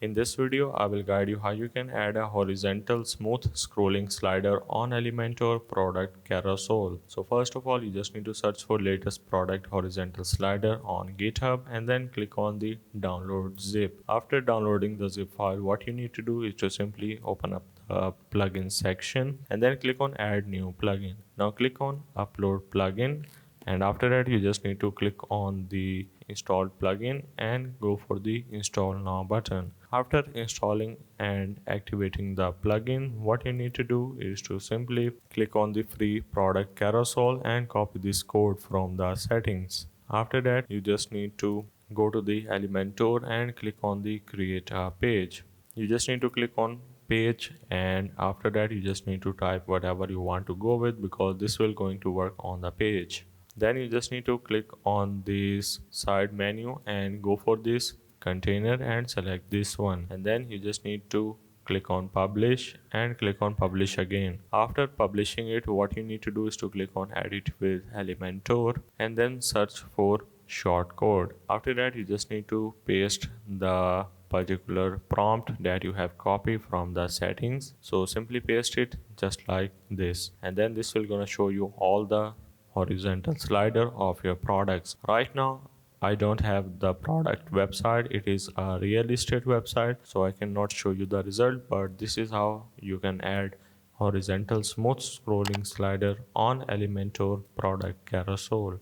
In this video, I will guide you how you can add a horizontal smooth scrolling slider on Elementor product Carousel. So first of all, you just need to search for latest product horizontal slider on GitHub and then click on the download zip. After downloading the zip file, what you need to do is to simply open up the plugin section and then click on add new plugin. Now click on upload plugin, and after that you just need to click on the installed plugin and go for the install now button. After installing and activating the plugin, what you need to do is to simply click on the free product carousel and copy this code from the settings. After that, you just need to go to the Elementor and click on the create a page. You just need to click on page, and after that you just need to type whatever you want to go with, because this will going to work on the page. Then you just need to click on this side menu and go for this container and select this one, and then you just need to click on publish and click on publish again. After publishing it, what you need to do is to click on edit with Elementor and then search for shortcode. After that, you just need to paste the particular prompt that you have copied from the settings. So simply paste it just like this, and then this will gonna show you all the horizontal slider of your products. Right now I don't have the product website, it is a real estate website, so I cannot show you the result, but this is how you can add horizontal smooth scrolling slider on Elementor product carousel.